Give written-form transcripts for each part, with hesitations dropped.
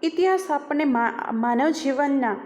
ઇતિહાસ આપણને માનવ જીવનના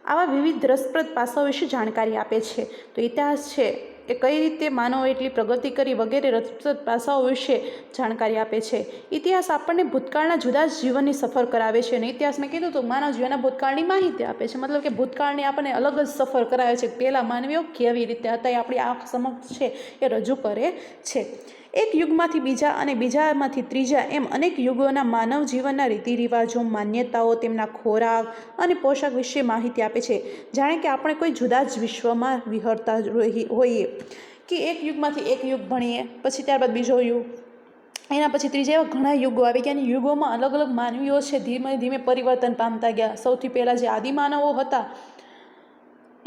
આવા વિવિધ રસપ્રદ પાસાઓ વિશે જાણકારી આપે છે. તો ઇતિહાસ છે એ કઈ રીતે માનવો એટલી પ્રગતિ કરી વગેરે રસપ્રદ પાસાઓ વિશે જાણકારી આપે છે. ઇતિહાસ આપણને ભૂતકાળના જુદા જ જીવનની સફર કરાવે છે. અને ઇતિહાસ મેં કીધું તો માનવ જીવનના ભૂતકાળની માહિતી આપે છે. મતલબ કે ભૂતકાળની આપણને અલગ જ સફર કરાવે છે. પહેલાં માનવીઓ કેવી રીતે હતા એ આપણી આંખ સમક્ષ છે એ રજૂ કરે છે. એક યુગમાંથી બીજા અને બીજામાંથી ત્રીજા એમ અનેક યુગોના માનવ જીવનના રીતિ રિવાજો, માન્યતાઓ, તેમના ખોરાક અને પોશાક વિશે માહિતી આપે છે. જાણે કે આપણે કોઈ જુદા જ વિશ્વમાં વિહરતા હોઈએ કે એક યુગમાંથી એક યુગ ભણીએ, પછી ત્યારબાદ બીજો યુગ, એના પછી ત્રીજા, એવા ઘણા યુગો આવી ગયા. અને યુગોમાં અલગ અલગ માનવીઓ છે ધીમે ધીમે પરિવર્તન પામતા ગયા. સૌથી પહેલાં જે આદિમાનવો હતા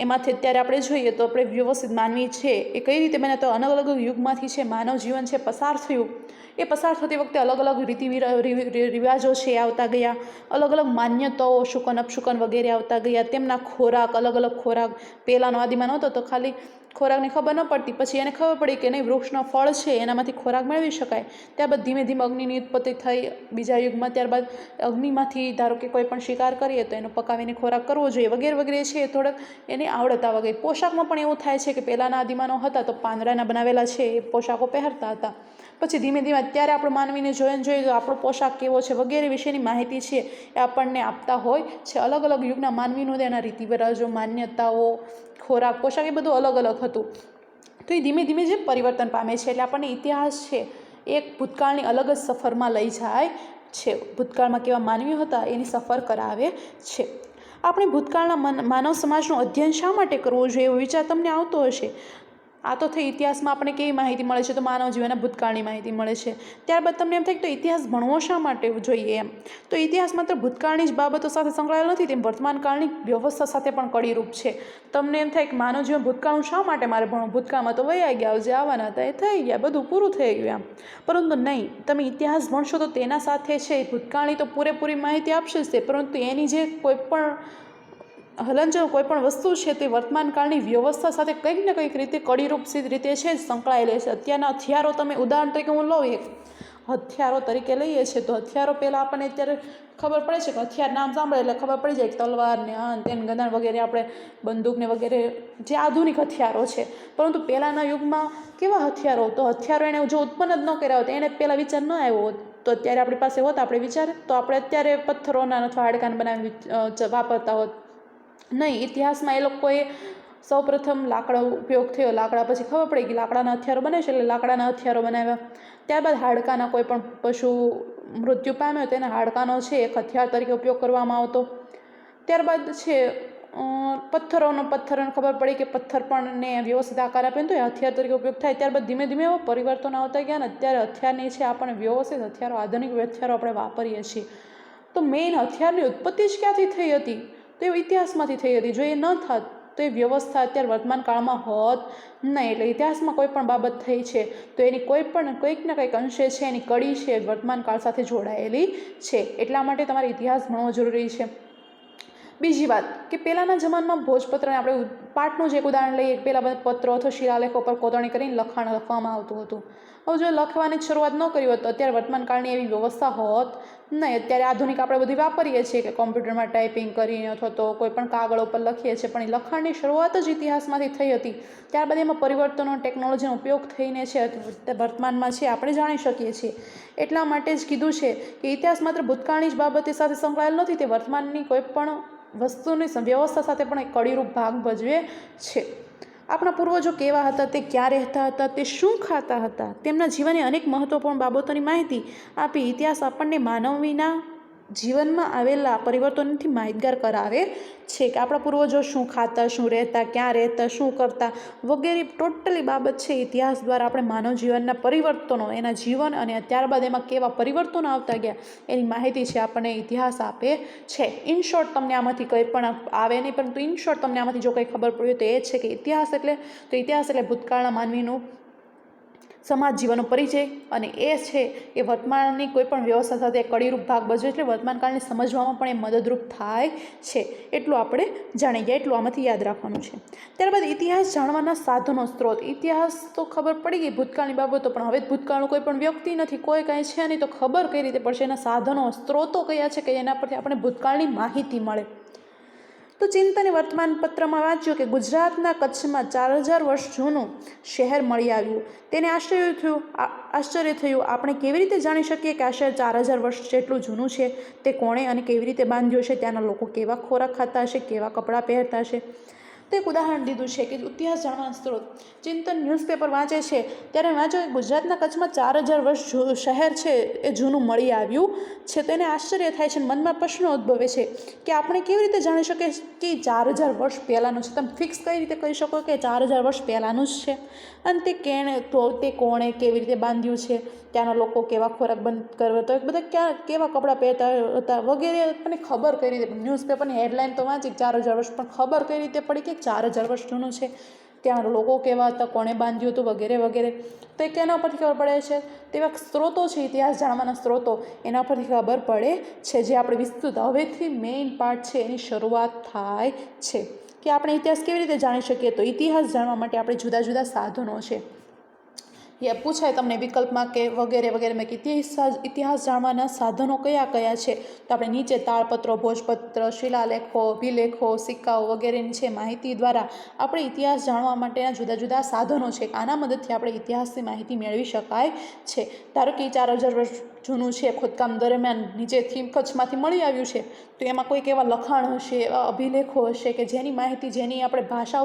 એમાંથી અત્યારે આપણે જોઈએ તો આપણે વ્યવસ્થિત માનવી છે એ કઈ રીતે બને, તો અલગ અલગ યુગમાંથી છે માનવ જીવન છે પસાર થયું. એ પસાર થતી વખતે અલગ અલગ રિવાજો છે એ આવતા ગયા. અલગ અલગ માન્યતાઓ, શુકન અપશુકન વગેરે આવતા ગયા. તેમના ખોરાક, અલગ અલગ ખોરાક. પહેલાંનો આદિમાનવ હતો તો ખાલી ખોરાકની ખબર ન પડતી, પછી એને ખબર પડી કે નહીં, વૃક્ષનો ફળ છે એનામાંથી ખોરાક મેળવી શકાય. ત્યારબાદ ધીમે ધીમે અગ્નિની ઉત્પત્તિ થઈ બીજા યુગમાં. ત્યારબાદ અગ્નિમાંથી ધારો કે કોઈ પણ શિકાર કરીએ તો એનો પકાવીને ખોરાક કરવો જોઈએ વગેરે વગેરે છે. થોડોક એની આવડત આવવા ગઈ. પોશાકમાં પણ એવું થાય છે કે પહેલાંના આદિમાનવ હતા તો પાંદડાના બનાવેલા છે એ પોશાકો પહેરતા હતા. પછી ધીમે ધીમે અત્યારે આપણે માનવીને જોઈએ તો આપણો પોશાક કેવો છે વગેરે વિશેની માહિતી છે એ આપણને આપતા હોય છે. અલગ અલગ યુગના માનવીનું તેના રીતિ રિવાજો, માન્યતાઓ, ખોરાક, પોશાક એ બધું અલગ અલગ હતું. તો એ ધીમે ધીમે જે પરિવર્તન પામે છે. એટલે આપણને ઇતિહાસ છે એક ભૂતકાળની અલગ જ સફરમાં લઈ જાય છે. ભૂતકાળમાં કેવા માનવીઓ હતા એની સફર કરાવે છે. આપણે ભૂતકાળના માનવ સમાજનું અધ્યયન શા માટે કરવું જોઈએ એવો વિચાર તમને આવતો હશે. આ તો થઈ ઇતિહાસમાં આપણને કેવી માહિતી મળે છે, તો માનવ જીવનના ભૂતકાળની માહિતી મળે છે. ત્યારબાદ તમને એમ થાય કે તો ઇતિહાસ ભણવો શા માટે જોઈએ એમ. તો ઇતિહાસ માત્ર ભૂતકાળની જ બાબતો સાથે સંકળાયેલો નથી, તેમ વર્તમાનકાળની વ્યવસ્થા સાથે પણ કડીરૂપ છે. તમને એમ થાય કે માનવ જીવન ભૂતકાળનું શા માટે મારે ભણવું, ભૂતકાળમાં તો વયા ગયા, જે આવવાના હતા એ થઈ ગયા, બધું પૂરું થઈ ગયું એમ. પરંતુ નહીં, તમે ઇતિહાસ ભણશો તો તેના સાથે છે ભૂતકાળની તો પૂરેપૂરી માહિતી આપશે જ તે, પરંતુ એની જે કોઈ પણ હલનચલન કોઈ પણ વસ્તુ છે તે વર્તમાન કાળની વ્યવસ્થા સાથે કંઈક ને કંઈક રીતે કડીરૂપ રીતે છે સંકળાયેલી છે. અત્યારના હથિયારો તમે ઉદાહરણ તરીકે હું લઉં, એક હથિયારો તરીકે લઈએ છીએ તો હથિયારો પહેલાં આપણને અત્યારે ખબર પડે છે કે હથિયાર નામ સાંભળે એટલે ખબર પડી જાય કે તલવાર ને આ તેન ગદાણ વગેરે, આપણે બંદૂક ને વગેરે જે આધુનિક હથિયારો છે. પરંતુ પહેલાંના યુગમાં કેવા હથિયારો, તો હથિયારો એને જો ઉત્પન્ન જ ન કર્યા હોત, એને પહેલાં વિચાર ન આવ્યો હોત, તો અત્યારે આપણી પાસે હોત આપણે વિચાર, તો આપણે અત્યારે પથ્થરોના અથવા હાડકાને બનાવી વાપરતા હોત નહીં. ઇતિહાસમાં એ લોકોએ સૌપ્રથમ લાકડા ઉપયોગ થયો, લાકડા પછી ખબર પડી કે લાકડાના હથિયારો બને છે એટલે લાકડાના હથિયારો બનાવ્યા. ત્યારબાદ હાડકાના કોઈ પણ પશુ મૃત્યુ પામ્યો તેના હાડકાનો છે એક હથિયાર તરીકે ઉપયોગ કરવામાં આવતો. ત્યારબાદ છે પથ્થરને ખબર પડી કે પથ્થર પણ ને વ્યવસ્થિત આકાર આપે તો એ હથિયાર તરીકે ઉપયોગ થાય. ત્યારબાદ ધીમે ધીમે એવા પરિવર્તનો આવતા ગયા ને અત્યારે હથિયારની છે આપણને વ્યવસ્થિત હથિયારો, આધુનિક હથિયારો આપણે વાપરીએ છીએ. તો મેઇન હથિયારની ઉત્પત્તિ જ ક્યાંથી થઈ હતી, તો એ ઇતિહાસમાંથી થઈ હતી. જો એ ન થાત તો એ વ્યવસ્થા અત્યારે વર્તમાન કાળમાં હોત નહીં. એટલે ઇતિહાસમાં કોઈ પણ બાબત થઈ છે તો એની કંઈક ને કંઈક અંશે છે એની કડી છે વર્તમાન કાળ સાથે જોડાયેલી છે. એટલા માટે તમારે ઇતિહાસ ભણવો જરૂરી છે. બીજી વાત કે પહેલાંના જમાનામાં ભોજપત્રને આપણે પાઠનું જ એક ઉદાહરણ લઈએ. પહેલાં પત્રો અથવા શિલાલેખો પર કોતરણી કરીને લખાણ લખવામાં આવતું હતું. હવે જો લખવાની શરૂઆત ન કરી હોત તો અત્યારે વર્તમાન કાળની એવી વ્યવસ્થા હોત નહીં. અત્યારે આધુનિક આપણે બધી વાપરીએ છીએ કે કોમ્પ્યુટરમાં ટાઈપિંગ કરીને અથવા તો કોઈ પણ કાગળ ઉપર લખીએ છીએ, પણ એ લખાણની શરૂઆત જ ઇતિહાસમાંથી થઈ હતી. ત્યારબાદ એમાં પરિવર્તનો, ટેકનોલોજીનો ઉપયોગ થઈને છે વર્તમાનમાં છે આપણે જાણી શકીએ છીએ. એટલા માટે જ કીધું છે કે ઇતિહાસ માત્ર ભૂતકાળની જ બાબતે સાથે સંકળાયેલ નથી, તે વર્તમાનની કોઈ પણ વસ્તુની વ્યવસ્થા સાથે પણ એક કડીરૂપ ભાગ ભજવે છે. આપણા પૂર્વજો કેવા હતા, તે ક્યાં રહેતા હતા, તે શું ખાતા હતા, તેમના જીવનની અનેક મહત્વપૂર્ણ બાબતોની માહિતી આપી ઇતિહાસ આપણને માનવીના જીવનમાં આવેલા પરિવર્તનોથી માહિતગાર કરાવે છે કે આપણા પૂર્વજો શું ખાતા, શું રહેતા, ક્યાં રહેતા, શું કરતા વગેરે ટોટલી બાબત છે ઇતિહાસ દ્વારા આપણે માનવ જીવનના પરિવર્તનો, એના જીવન અને ત્યારબાદ એમાં કેવા પરિવર્તનો આવતા ગયા એની માહિતી છે આપણને ઇતિહાસ આપે છે. ઇન શોર્ટ તમને આમાંથી કંઈ પણ આવે નહીં, પરંતુ ઇન શોર્ટ તમને આમાંથી જો કંઈ ખબર પડી તો એ જ છે કે ઇતિહાસ એટલે ભૂતકાળના માનવીનું સમાજ જીવનનો પરિચય, અને એ છે એ વર્તમાનની કોઈ પણ વ્યવસ્થા સાથે કડીરૂપ ભાગ ભજવે, એટલે વર્તમાન કાળને સમજવામાં પણ એ મદદરૂપ થાય છે. એટલું આપણે જાણી ગયા, એટલું આમાંથી યાદ રાખવાનું છે. ત્યારબાદ ઇતિહાસ જાણવાના સાધનો, સ્ત્રોત. ઇતિહાસ તો ખબર પડી ગઈ ભૂતકાળની બાબતો, પણ હવે ભૂતકાળનું કોઈ પણ વ્યક્તિ નથી, કોઈ કાંઈ છે નહીં, તો ખબર કઈ રીતે પડશે? એના સાધનો, સ્ત્રોતો કયા છે કે એના પરથી આપણે ભૂતકાળની માહિતી મળે. તો ચિંતન વર્તમાનપત્રમાં વાંચ્યું કે ગુજરાતના કચ્છમાં 4000 વર્ષ જૂનું શહેર મળી આવ્યું. તેને આશ્ચર્ય થયું. આપણે કેવી રીતે જાણી શકીએ કે આ શહેર 4000 વર્ષ જેટલું જૂનું છે? તે કોણે અને કેવી રીતે બાંધ્યું છે? ત્યાંના લોકો કેવા ખોરાક ખાતા હશે? કેવા કપડાં પહેરતા હશે? તો એક ઉદાહરણ દીધું છે કે ઇતિહાસ જાણવાના સ્ત્રોત. ચિંતન ન્યૂઝપેપર વાંચે છે ત્યારે વાંચો કે ગુજરાતના કચ્છમાં 4000 વર્ષ શહેર છે એ જૂનું મળી આવ્યું છે. તો એને આશ્ચર્ય થાય છે, મનમાં પ્રશ્નો ઉદ્ભવે છે કે આપણે કેવી રીતે જાણી શકીએ કે 4000 વર્ષ પહેલાંનું છે? તમે ફિક્સ કઈ રીતે કહી શકો કે 4000 વર્ષ પહેલાંનું જ છે? અને તે કોણે કેવી રીતે બાંધ્યું છે? ત્યાંના લોકો કેવા ખોરાક બંધ કરતા હોય, બધા કેવા કપડાં પહેરતા હતા વગેરે આપણને ખબર કઈ રીતે? ન્યૂઝપેપરની હેડલાઇન તો વાંચી 4000 વર્ષ, પણ ખબર કઈ રીતે પડી કે 4000 વર્ષ જૂનું છે? ત્યાં લોકો કેવા હતા, કોણે બાંધ્યું હતું વગેરે વગેરે. તો એ કેના પરથી ખબર પડે છે? તેવા સ્ત્રોતો છે, ઇતિહાસ જાણવાના સ્ત્રોતો, એના પરથી ખબર પડે છે. જે આપણે વિસ્તૃત હવેથી મેઇન પાર્ટ છે એની શરૂઆત થાય છે કે આપણે ઇતિહાસ કેવી રીતે જાણી શકીએ. તો ઇતિહાસ જાણવા માટે આપણે જુદા જુદા સાધનો છે. એ પૂછાય તમને વિકલ્પમાં કે વગેરે વગેરે મેં ઇતિહાસ જાણવાના સાધનો કયા કયા છે? તો આપણે નીચે તાળપત્રો, ભોજપત્ર, શિલાલેખો, અભિલેખો, સિક્કાઓ વગેરેની છે માહિતી દ્વારા આપણે ઇતિહાસ જાણવા માટેના જુદા જુદા સાધનો છે. આના મદદથી આપણે ઇતિહાસની માહિતી મેળવી શકાય છે. ધારો કે 4000 વર્ષ જૂનું છે, ખોદકામ દરમિયાન નીચેથી કચ્છમાંથી મળી આવ્યું છે, તો એમાં કોઈક એવા લખાણ હશે, એવા અભિલેખો હશે કે જેની માહિતી, જેની આપણે ભાષા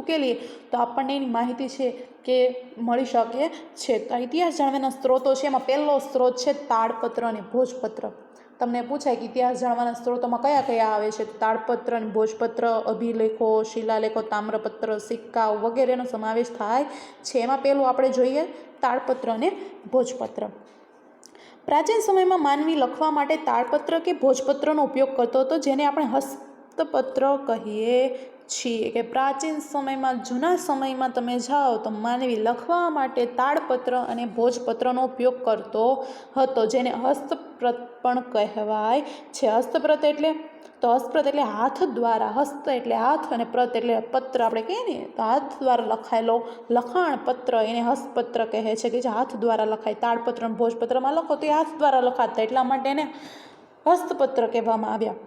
ઉકેલીએ તો આપણને એની માહિતી છે કે મળી શકે છે. તો ઇતિહાસ જાણવાના સ્ત્રોતો છે, એમાં પહેલો સ્ત્રોત છે તાળપત્ર અને ભોજપત્ર. તમને પૂછાય કે ઇતિહાસ જાણવાના સ્ત્રોતોમાં કયા કયા આવે છે? તાળપત્ર અને ભોજપત્ર, અભિલેખો, શિલાલેખો, તામ્રપત્ર, સિક્કાઓ વગેરેનો સમાવેશ થાય છે. એમાં પહેલું આપણે જોઈએ તાળપત્ર અને ભોજપત્ર. પ્રાચીન સમયમાં માનવી લખવા માટે તાળપત્ર કે ભોજપત્રનો ઉપયોગ કરતો હતો, જેને આપણે હસ્તપત્ર કહીએ છીએ. કે પ્રાચીન સમયમાં, જૂના સમયમાં તમે જાઓ તો માનવી લખવા માટે તાળપત્ર અને ભોજપત્રનો ઉપયોગ કરતો હતો, જેને હસ્તપ્રત પણ કહેવાય છે. હસ્તપ્રત એટલે હાથ દ્વારા, હસ્ત એટલે હાથ અને પ્રત એટલે પત્ર આપણે કહીએ ને, તો હાથ દ્વારા લખાયેલો લખાણ પત્ર એને હસ્તપત્ર કહે છે, કે જે હાથ દ્વારા લખાય. તાળપત્ર અને ભોજપત્રમાં લખો તો એ હાથ દ્વારા લખાતા, એટલા માટે એને હસ્તપત્ર કહેવામાં આવ્યા.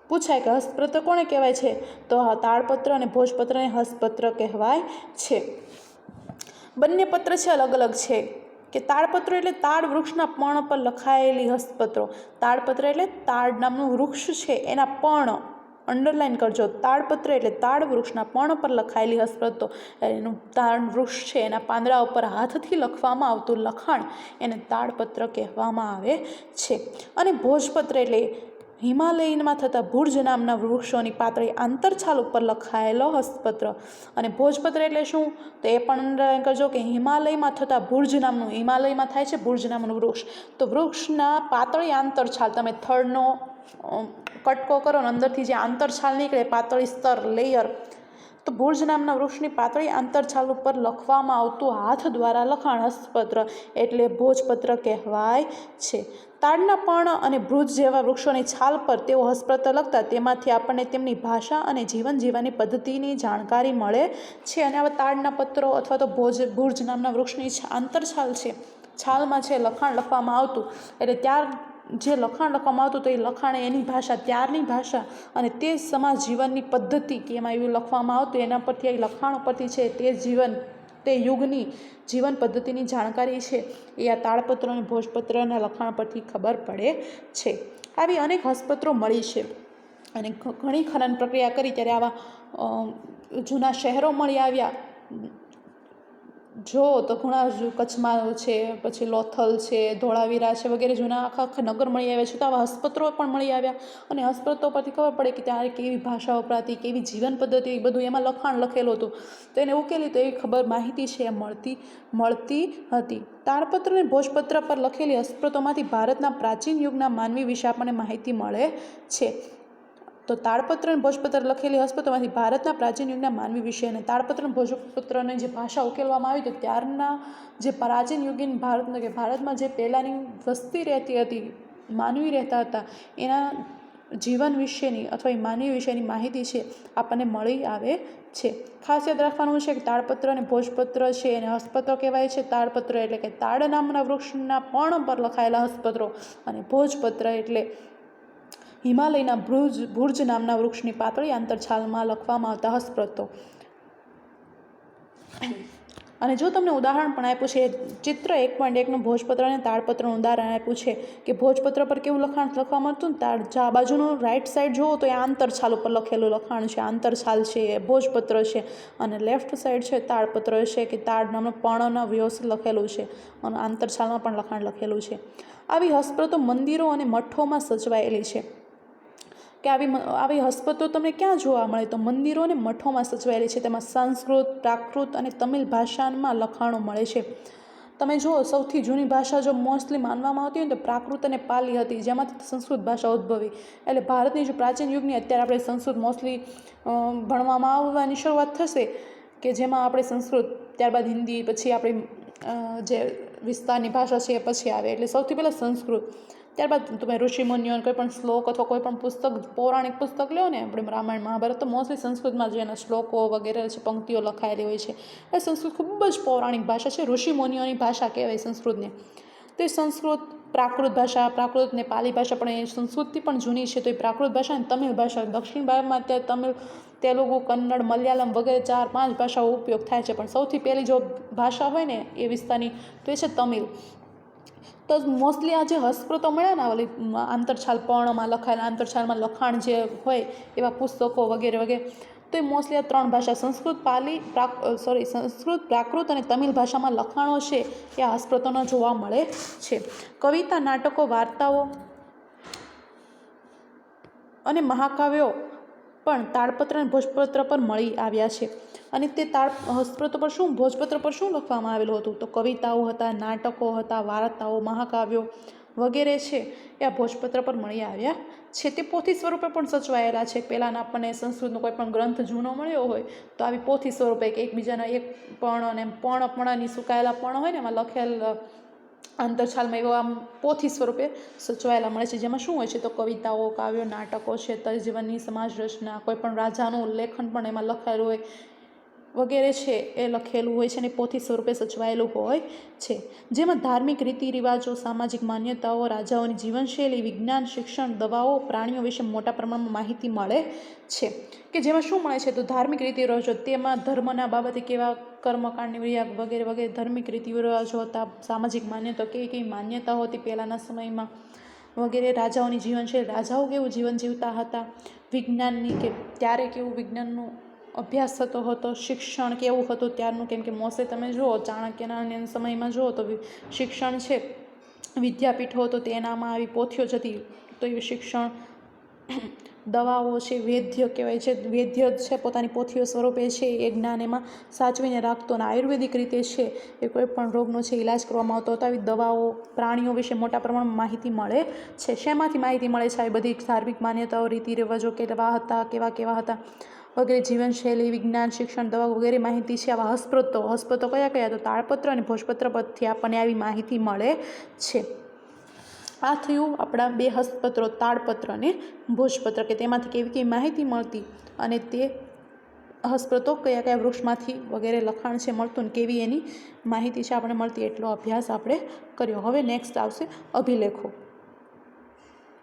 પૂછાય કે હસ્તપત્ર કોને કહેવાય છે? તો તાળપત્ર અને ભોજપત્રને હસ્તપત્ર કહેવાય છે. બંને પત્ર છે અલગ અલગ છે. કે તાળપત્ર એટલે તાળ વૃક્ષના પર્ણ પર લખાયેલી હસ્તપત્રો. તાળપત્ર એટલે તાળ નામનું વૃક્ષ છે એના પર્ણ, અંડરલાઈન કરજો. તાળપત્ર એટલે તાળ વૃક્ષના પર્ણ પર લખાયેલી હસ્તપત્રો. એનું તાળ વૃક્ષ છે એના પાંદડા ઉપર હાથથી લખવામાં આવતું લખાણ એને તાળપત્ર કહેવામાં આવે છે. અને ભોજપત્ર એટલે હિમાલયમાં થતા ભુર્જ નામના વૃક્ષોની પાતળી આંતરછાલ ઉપર લખાયેલો હસ્તપત્ર. અને ભોજપત્ર એટલે શું? તો એ પણ અંડરલાઈન કરજો કે હિમાલયમાં થતા ભુર્જ નામનું, હિમાલયમાં થાય છે ભુર્જ નામનું વૃક્ષ, તો વૃક્ષના પાતળી આંતરછાલ, તમે થડનો કટકો કરો ને અંદરથી જે આંતરછાલ નીકળે, પાતળી સ્તર, લેયર, તો ભુર્જ નામના વૃક્ષની પાતળી આંતરછાલ ઉપર લખવામાં આવતું હાથ દ્વારા લખાણ હસ્તપત્ર એટલે ભોજપત્ર કહેવાય છે. તાડના પર્ણ અને ભુર્જ જેવા વૃક્ષોની છાલ પર તેઓ હસ્તપત્ર લખતા, તેમાંથી આપણને તેમની ભાષા અને જીવન જીવવાની પદ્ધતિની જાણકારી મળે છે. અને આવા તાડના પત્રો અથવા તો ભુર્જ નામના વૃક્ષની આંતરછાલ છે, છાલમાં છે લખાણ લખવામાં આવતું, એટલે ત્યાર જે લખાણ લખવામાં આવતું તો એ લખાણ એની ભાષા, ત્યારની ભાષા અને તે સમાજ જીવનની પદ્ધતિ કે એમાં એવું લખવામાં આવતું, એના પરથી એ લખાણ પરથી છે તે યુગની જીવન પદ્ધતિની જાણકારી છે એ આ તાળપત્ર અને ભોજપત્રના લખાણ પરથી ખબર પડે છે. આવી અનેક હસ્તપત્રો મળી છે અને ઘણી ખનન પ્રક્રિયા કરી ત્યારે આવા જૂના શહેરો મળી આવ્યા. જો તો ઘણા કચ્છમાં છે, પછી લોથલ છે, ધોળાવીરા છે વગેરે જૂના આખા નગર મળી આવ્યા છે. તો આવા હસ્તપત્રો પણ મળી આવ્યા અને હસ્તપત્રો પરથી ખબર પડે કે ત્યારે કેવી ભાષા વપરાતી, કેવી જીવન પદ્ધતિ, બધું એમાં લખાણ લખેલું હતું. તો એને ઉકેલી તો એવી ખબર, માહિતી છે એ મળતી હતી. તાળપત્ર અને ભોજપત્ર પર લખેલી હસ્તપત્રોમાંથી ભારતના પ્રાચીન યુગના માનવી વિશે આપણને માહિતી મળે છે. તો તાડપત્ર અને ભોજપત્ર લખેલી હસ્તપ્રતોમાંથી ભારતના પ્રાચીન યુગના માનવી વિશે અને તાડપત્ર અને ભોજપત્રની જે ભાષા ઉકેલવામાં આવી તો ત્યારના જે પ્રાચીન યુગીન ભારતનો કે ભારતમાં જે પહેલાંની વસ્તી રહેતી હતી, માનવી રહેતા હતા, એના જીવન વિશેની અથવા એ માનવી વિશેની માહિતી છે આપણને મળી આવે છે. ખાસ યાદ રાખવાનું છે કે તાડપત્ર અને ભોજપત્ર છે એને હસ્તપત્રો કહેવાય છે. તાડપત્ર એટલે કે તાડ નામના વૃક્ષના પર્ણ પર લખાયેલા હસ્તપત્રો અને ભોજપત્ર એટલે હિમાલયના ભુર્જ નામના વૃક્ષની પાતળી આંતરછાલમાં લખવામાં આવતા હસ્તપત્રો. અને જો તમને ઉદાહરણ પણ આપ્યું છે, ચિત્ર 1.1નું ભોજપત્ર અને તાડપત્રનું ઉદાહરણ આપ્યું છે કે ભોજપત્ર પર કેવું લખાણ લખવામાં હતું, આ બાજુનું રાઈટ સાઈડ જુઓ તો એ આંતરછાલ ઉપર લખેલું લખાણ છે, આંતરછાલ છે એ ભોજપત્ર છે, અને લેફ્ટ સાઈડ છે તાડપત્ર છે કે તાડ નામનું પર્ણના વ્યવસ્થિત લખેલું છે અને આંતરછાલમાં પણ લખાણ લખેલું છે. આવી હસ્તપ્રતો મંદિરો અને મઠોમાં સચવાયેલી છે કે આવી હસ્તપ્રતો તમને ક્યાં જોવા મળે તો મંદિરો અને મઠોમાં સચવાયેલી છે. તેમાં સંસ્કૃત, પ્રાકૃત અને તમિલ ભાષામાં લખાણો મળે છે. તમે જુઓ સૌથી જૂની ભાષા જો મોસ્ટલી માનવામાં આવતી હોય તો પ્રાકૃત અને પાલી હતી, જેમાંથી સંસ્કૃત ભાષા ઉદ્ભવી. એટલે ભારતની જો પ્રાચીન યુગની અત્યારે આપણે સંસ્કૃત મોસ્ટલી ભણવામાં આવવાની શરૂઆત થશે કે જેમાં આપણે સંસ્કૃત, ત્યારબાદ હિન્દી, પછી આપણી જે વિસ્તારની ભાષા છે એ પછી આવે. એટલે સૌથી પહેલાં સંસ્કૃત, ત્યારબાદ તમે ઋષિમુનિઓ કોઈ પણ શ્લોક અથવા કોઈ પણ પુસ્તક, પૌરાણિક પુસ્તક લો ને, આપણે રામાયણ મહાભારત, તો મોસ્ટલી સંસ્કૃતમાં જે એના શ્લોકો વગેરે છે, પંક્તિઓ લખાયેલી હોય છે. એ સંસ્કૃત ખૂબ જ પૌરાણિક ભાષા છે, ઋષિમુનિઓની ભાષા કહેવાય સંસ્કૃતને. તો એ સંસ્કૃત, પ્રાકૃત ભાષા, પ્રાકૃત ને પાલી ભાષા પણ એ સંસ્કૃતથી પણ જૂની છે. તો એ પ્રાકૃત ભાષા અને તમિલ ભાષા, દક્ષિણ ભારતમાં અત્યારે તમિલ, તેલુગુ, કન્નડ, મલયાલમ વગેરે 4-5 ભાષાઓ ઉપયોગ થાય છે, પણ સૌથી પહેલી જો ભાષા હોય ને એ વિસ્તારની તો એ છે તમિલ. તો મોસ્ટલી આ જે હસ્તપ્રતો મળ્યા ને ઓલી આંતરછાલ પર્ણમાં લખાયેલા, આંતરછાલમાં લખાણ જે હોય એવા પુસ્તકો વગેરે વગેરે, તો એ મોસ્ટલી આ 3 ભાષા સંસ્કૃત, પાલી, સંસ્કૃત, પ્રાકૃત અને તમિલ ભાષામાં લખાણો છે એ આ હસ્તપ્રતોના જોવા મળે છે. કવિતા, નાટકો, વાર્તાઓ અને મહાકાવ્યો પણ તાડપત્ર અને ભોજપત્ર પર મળી આવ્યા છે. અને તે હસ્તપ્રતો પર શું, ભોજપત્ર પર શું લખવામાં આવેલું હતું તો કવિતાઓ હતા, નાટકો હતા, વાર્તાઓ, મહાકાવ્યો વગેરે છે એ આ ભોજપત્ર પર મળી આવ્યા છે. તે પોથી સ્વરૂપે પણ સચવાયેલા છે. પહેલાંના આપણને સંસ્કૃતનો કોઈ પણ ગ્રંથ જૂનો મળ્યો હોય તો આવી પોથી સ્વરૂપે એકબીજાના એક પર્ણ અને પર્ણની સુકાયેલા પર્ણ હોય ને એમાં લખેલ આંતરછાલમાં એવો આમ પોથી સ્વરૂપે સચવાયેલા મળે છે. જેમાં શું હોય છે તો કવિતાઓ, કાવ્યો, નાટકો છે, તરજીવનની સમાજ રચના, કોઈ પણ રાજાનું લેખન પણ એમાં લખાયેલું હોય વગેરે છે એ લખેલું હોય છે અને પોથી સ્વરૂપે સચવાયેલું હોય છે. જેમાં ધાર્મિક રીતિ રિવાજો, સામાજિક માન્યતાઓ, રાજાઓની જીવનશૈલી, વિજ્ઞાન, શિક્ષણ, દવાઓ, પ્રાણીઓ વિશે મોટા પ્રમાણમાં માહિતી મળે છે. કે જેમાં શું મળે છે તો ધાર્મિક રીતિ રિવાજો, તેમાં ધર્મના બાબતે કેવા કર્મકાંડની ક્રિયા વગેરે વગેરે ધાર્મિક રીતિ રિવાજો હતા. સામાજિક માન્યતાઓ, કેવી માન્યતાઓ હતી પહેલાંના સમયમાં વગેરે. રાજાઓની જીવનશૈલી, રાજાઓ કેવું જીવન જીવતા હતા. વિજ્ઞાનની કે ત્યારે કેવું વિજ્ઞાનનું અભ્યાસ થતો હતો. શિક્ષણ કેવું હતું ત્યારનું, કેમ કે મોસ્ટલી તમે જુઓ ચાણક્યના સમયમાં જુઓ તો શિક્ષણ છે, વિદ્યાપીઠો હતો તેનામાં આવી પોથીઓ જતી, તો એ શિક્ષણ, દવાઓ છે, વૈદ્ય કહેવાય છે, વૈદ્ય છે પોતાની પોથીઓ સ્વરૂપે છે એ જ્ઞાન એમાં સાચવીને રાખતો. અને આયુર્વેદિક રીતે છે એ કોઈ પણ રોગનો છે ઈલાજ કરવામાં આવતો હતો. આવી દવાઓ, પ્રાણીઓ વિશે મોટા પ્રમાણમાં માહિતી મળે છે. શેમાંથી માહિતી મળે છે? આવી બધી ધાર્મિક માન્યતાઓ, રીતિ રિવાજો કેવા હતા, કેવા હતા વગેરે, જીવનશૈલી, વિજ્ઞાન, શિક્ષણ, દવા વગેરે માહિતી છે આવા હસ્તપ્રતો કયા તો તાડપત્ર અને ભોજપત્ર પરથી આપણને આવી માહિતી મળે છે. આ થયું આપણા 2 હસ્તપત્રો, તાડપત્ર અને ભોજપત્ર, કે તેમાંથી કેવી માહિતી મળતી અને તે હસ્તપ્રતો કયા વૃક્ષમાંથી વગેરે લખાણ છે મળતું અને કેવી એની માહિતી છે આપણે મળતી, એટલો અભ્યાસ આપણે કર્યો. હવે નેક્સ્ટ આવશે અભિલેખો.